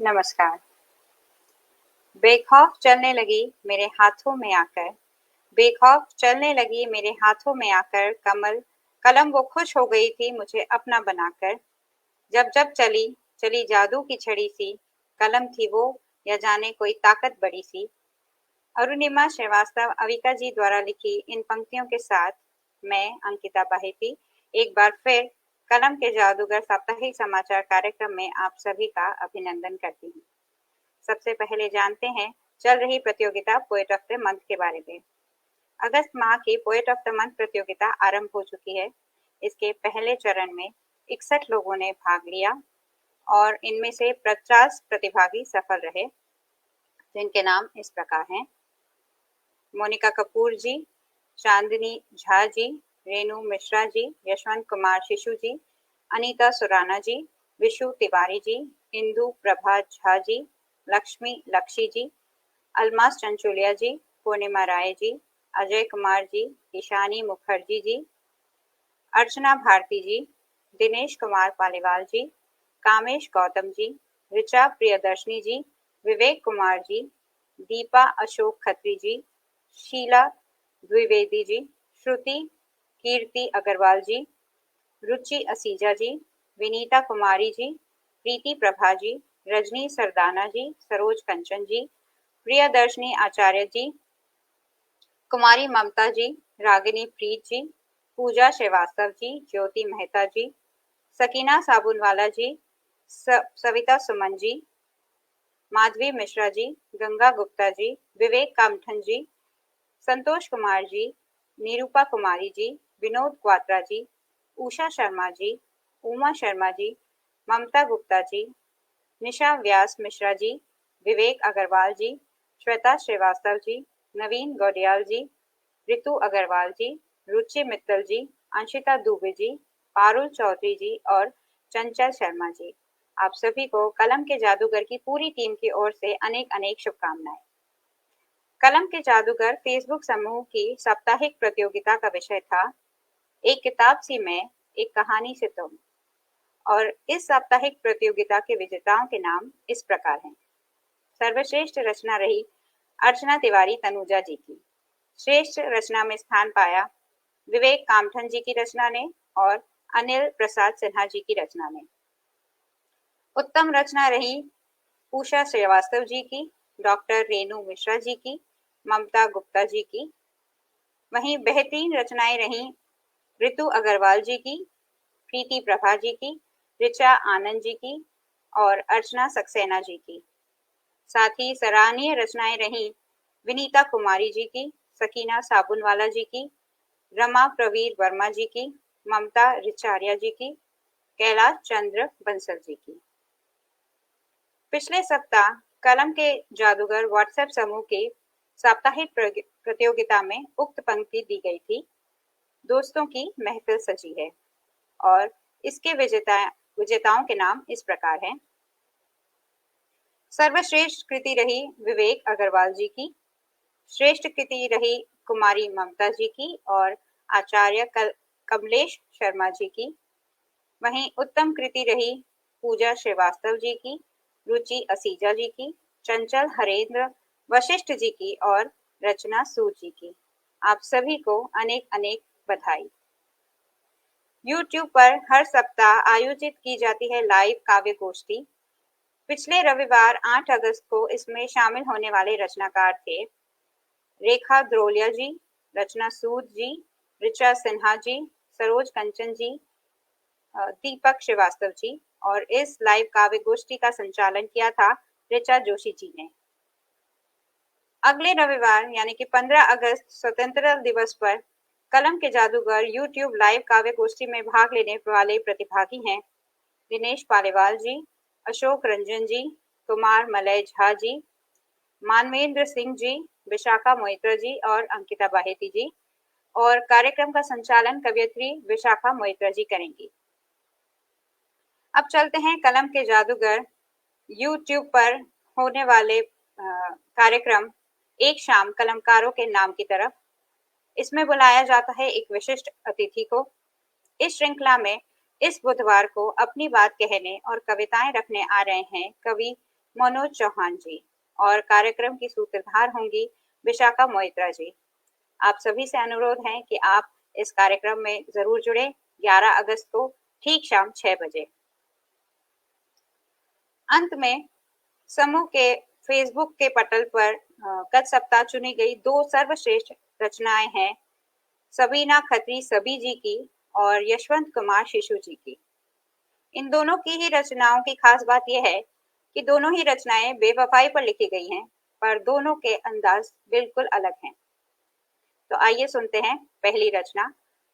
नमस्कार। बेखौफ चलने लगी मेरे हाथों में आकर, बेखौफ चलने लगी मेरे हाथों में आकर, कलम वो खुश हो गई थी मुझे अपना बनाकर। जब जब चली चली जादू की छड़ी सी, कलम थी वो या जाने कोई ताकत बड़ी सी। अरुणिमा श्रीवास्तव अविका जी द्वारा लिखी इन पंक्तियों के साथ मैं अंकिता बाहेती एक बार फिर कलम के जादूगर साप्ताहिक समाचार कार्यक्रम में आप सभी का अभिनंदन करती हूँ। सबसे पहले जानते हैं चल रही प्रतियोगिता पोएट ऑफ द मंथ के बारे में। अगस्त माह की पोएट ऑफ द मंथ प्रतियोगिता आरंभ हो चुकी है। इसके पहले चरण में 61 लोगों ने भाग लिया और इनमें से 50 प्रतिभागी सफल रहे, जिनके नाम इस प्रकार हैं: मोनिका कपूर जी, चांदनी झा जी, रेणु मिश्रा जी, यशवंत कुमार शिशु जी, अनीता सुराना जी, विशु तिवारी जी, इंदु प्रभा झा जी, लक्ष्मी लक्षी जी, अलमास चंचुलिया जी, पूर्णिमा राय जी, अजय कुमार जी, ईशानी मुखर्जी जी, अर्चना भारती जी, दिनेश कुमार पालीवाल जी, कामेश गौतम जी, ऋचा प्रियदर्शनी जी, विवेक कुमार जी, दीपा अशोक खत्री जी, शीला द्विवेदी जी, श्रुति कीर्ति अग्रवाल जी, रुचि असीजा जी, विनीता कुमारी जी, प्रीति प्रभा जी, रजनी सरदाना जी, सरोज कंचन जी, प्रियदर्शनी आचार्य जी, कुमारी ममता जी, रागिनी प्रीत जी, पूजा श्रीवास्तव जी, ज्योति मेहता जी, सकीना साबुनवाला जी, सविता सुमन जी, माधवी मिश्रा जी, गंगा गुप्ता जी, विवेक कामठन जी, संतोष कुमार जी, निरूपा कुमारी जी, विनोद क्वात्रा जी, उषा शर्मा जी, उमा शर्मा जी, ममता गुप्ता जी, निशा व्यास मिश्रा जी, विवेक अग्रवाल जी, श्वेता श्रीवास्तव जी, नवीन गौडियाल जी, ऋतु अग्रवाल जी, रुचि मित्तल जी, अंशिता दुबे जी, पारुल चौधरी जी और चंचल शर्मा जी। आप सभी को कलम के जादूगर की पूरी टीम की ओर से अनेक अनेक शुभकामनाएं। कलम के जादूगर फेसबुक समूह की साप्ताहिक प्रतियोगिता का विषय था एक किताब सी मैं, एक कहानी से तुम। और इस साप्ताहिक प्रतियोगिता के विजेताओं के नाम इस प्रकार हैं। सर्वश्रेष्ठ रचना रही अर्चना तिवारी तनुजा जी की। श्रेष्ठ रचना में स्थान पाया विवेक कामठन जी की रचना ने और अनिल प्रसाद सिन्हा जी की रचना ने। उत्तम रचना रही उषा श्रीवास्तव जी की, डॉक्टर रेणु मिश्रा जी की, ममता गुप्ता जी की। वहीं बेहतरीन रचनाएं रही ऋतु अग्रवाल जी की, प्रीति प्रभा जी की, ऋचा आनंद जी की और अर्चना सक्सेना जी की। साथ ही सराहनीय रचनाएं रही विनीता कुमारी जी की, सकीना साबुनवाला जी की, रमा प्रवीर वर्मा जी की, ममता रिचारिया जी की, कैलाश चंद्र बंसल जी की। पिछले सप्ताह कलम के जादूगर व्हाट्सएप समूह के साप्ताहिक प्रतियोगिता में उक्त पंक्ति दी गई थी: दोस्तों की महफिल सजी है। और इसके विजेताओं के नाम इस प्रकार हैं। सर्वश्रेष्ठ कृति रही विवेक अग्रवाल जी की, श्रेष्ठ कृति रही कुमारी ममता जी की और आचार्य कमलेश शर्मा जी की। वहीं उत्तम कृति रही पूजा श्रीवास्तव जी की, रुचि असीजा जी की, चंचल हरेंद्र वशिष्ठ जी की और रचना सूद जी की। आप सभी को अनेक अनेक बधाई। YouTube पर हर सप्ताह आयोजित की जाती है लाइव काव्य गोष्ठी। पिछले रविवार 8 अगस्त को इसमें शामिल होने वाले रचनाकार थे रेखा द्रोलिया जी, रचना सूद जी, ऋचा सिन्हा जी, सरोज कंचन जी, दीपक श्रीवास्तव जी। और इस लाइव काव्य गोष्ठी का संचालन किया था ऋचा जोशी जी ने। अगले रविवार यानी कि 15 अगस्त स्वतंत्रता दिवस पर कलम के जादूगर YouTube लाइव काव्य गोष्ठी में भाग लेने वाले प्रतिभागी हैं दिनेश पालीवाल जी, अशोक रंजन जी, कुमार मलय झा जी, मानवेंद्र सिंह जी, विशाखा मोइत्रा जी और अंकिता बाहेती जी। और कार्यक्रम का संचालन कवयित्री विशाखा मोइत्रा जी करेंगी। अब चलते हैं कलम के जादूगर YouTube पर होने वाले कार्यक्रम एक शाम कलमकारों के नाम की तरफ। इसमें बुलाया जाता है एक विशिष्ट अतिथि को। इस श्रृंखला में इस बुधवार को अपनी बात कहने और कविताएं रखने आ रहे हैं कवि मनोज चौहान जी और कार्यक्रम की सूत्रधार होंगी विशाखा मोइत्रा जी। आप सभी से अनुरोध है कि आप इस कार्यक्रम में जरूर जुड़े 11 अगस्त को ठीक शाम 6 बजे। अंत में समूह के फेसबुक के पटल पर गत सप्ताह चुनी गई 2 सर्वश्रेष्ठ रचनाएं हैं सबीना खत्री सभी जी की और यशवंत कुमार शिशु जी की। इन दोनों की ही रचनाओं की खास बात यह है कि दोनों ही रचनाएं बेवफाई पर लिखी गई हैं, पर दोनों के अंदाज बिल्कुल अलग हैं। तो आइए सुनते हैं पहली रचना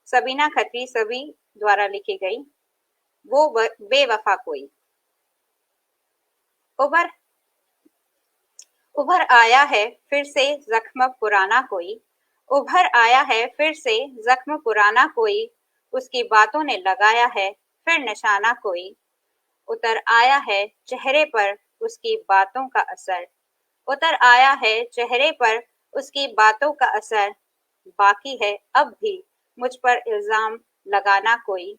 सबीना खत्री सभी द्वारा लिखी गई वो बेवफा कोई। उभर उभर आया है फिर से जख्म पुराना कोई, उभर आया है फिर से जख्म पुराना कोई, उसकी बातों ने लगाया है फिर निशाना कोई, उतर आया है चेहरे पर उसकी बातों का असर, उतर आया है चेहरे पर उसकी बातों का असर, बाकी है अब भी मुझ पर इल्जाम लगाना कोई,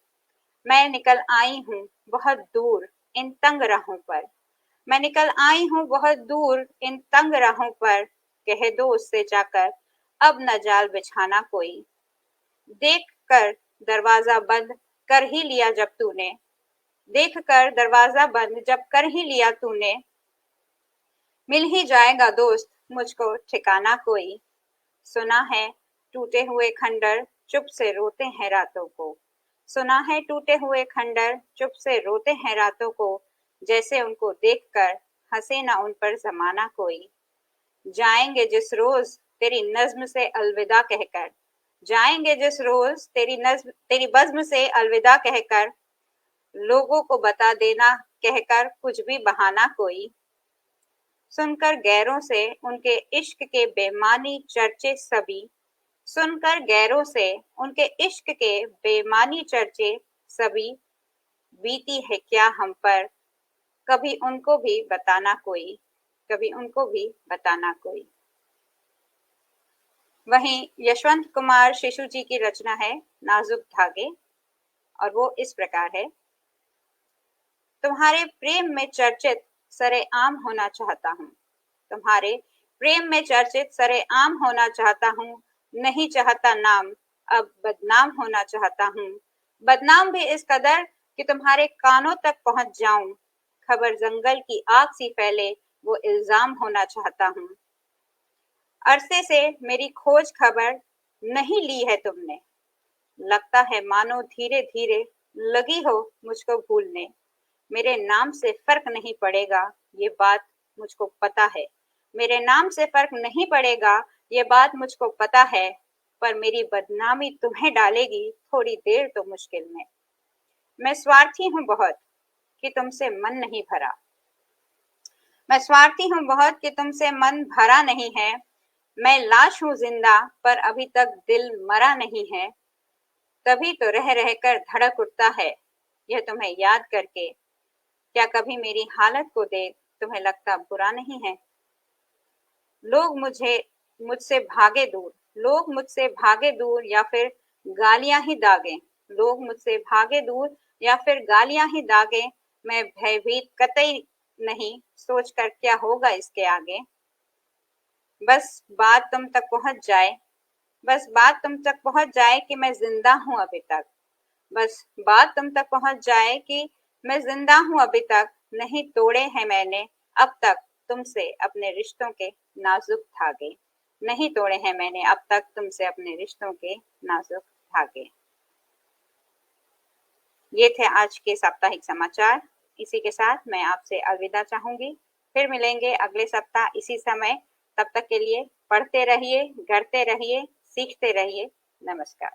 मैं निकल आई हूँ बहुत दूर इन तंग राहों पर, मैं निकल आई हूँ बहुत दूर इन तंग राहों पर, कह दो उससे जाकर अब न जाल बिछाना कोई, देख कर दरवाजा बंद कर ही लिया जब तूने, देख कर दरवाजा बंद जब कर ही लिया तूने, मिल ही जाएगा दोस्त मुझको ठिकाना कोई, सुना है टूटे हुए खंडर चुप से रोते हैं रातों को, सुना है टूटे हुए खंडर चुप से रोते हैं रातों को, जैसे उनको देखकर हंसे ना उन पर जमाना कोई, जाएंगे जिस रोज तेरी नज्म से अलविदा कहकर, जाएंगे जिस रोज तेरी बज्म से अलविदा कहकर, लोगों को बता देना कहकर कुछ भी बहाना कोई, सुनकर गैरों से उनके इश्क के बेमानी चर्चे सभी, सुनकर गैरों से उनके इश्क के बेमानी चर्चे सभी, बीती है क्या हम पर कभी उनको भी बताना कोई, कभी उनको भी बताना कोई। वहीं यशवंत कुमार शिशु जी की रचना है नाजुक धागे और वो इस प्रकार है। तुम्हारे प्रेम में चर्चित सरेआम होना चाहता हूँ, तुम्हारे प्रेम में चर्चित सरेआम होना चाहता हूँ, नहीं चाहता नाम अब बदनाम होना चाहता हूँ, बदनाम भी इस कदर कि तुम्हारे कानों तक पहुंच जाऊं, खबर जंगल की आग सी फैले वो इल्जाम होना चाहता हूँ, अरसे से मेरी खोज खबर नहीं ली है तुमने, लगता है मानो धीरे धीरे लगी हो मुझको भूलने, मेरे नाम से फर्क नहीं पड़ेगा ये बात मुझको पता है, मेरे नाम से फर्क नहीं पड़ेगा ये बात मुझको पता है, पर मेरी बदनामी तुम्हें डालेगी थोड़ी देर तो मुश्किल में, मैं स्वार्थी हूँ बहुत कि तुमसे मन नहीं भरा, मैं स्वार्थी हूँ बहुत कि तुमसे मन भरा नहीं है, मैं लाश हूँ जिंदा पर अभी तक दिल मरा नहीं है, तभी तो रह रहकर धड़क उठता है यह तुम्हें याद करके, क्या कभी मेरी हालत को देख तुम्हें लगता बुरा नहीं है, लोग मुझसे भागे दूर, लोग मुझसे भागे दूर या फिर गालियां ही दागे, लोग मुझसे भागे दूर या फिर गालियां ही दागे, मैं भयभीत कतई नहीं सोच कर क्या होगा इसके आगे, बस बात तुम तक पहुंच जाए, बस बात तुम तक पहुंच जाए कि मैं जिंदा हूं अभी तक, बस बात तुम तक पहुंच जाए कि मैं जिंदा हूं अभी तक, नहीं तोड़े हैं मैंने अब तक तुमसे अपने रिश्तों के नाजुक धागे, नहीं तोड़े हैं मैंने अब तक तुमसे अपने रिश्तों के नाजुक धागे। ये थे आज के साप्ताहिक समाचार। इसी के साथ मैं आपसे अलविदा चाहूंगी, फिर मिलेंगे अगले सप्ताह इसी समय। तब तक के लिए पढ़ते रहिए, गढ़ते रहिए, सीखते रहिए। नमस्कार।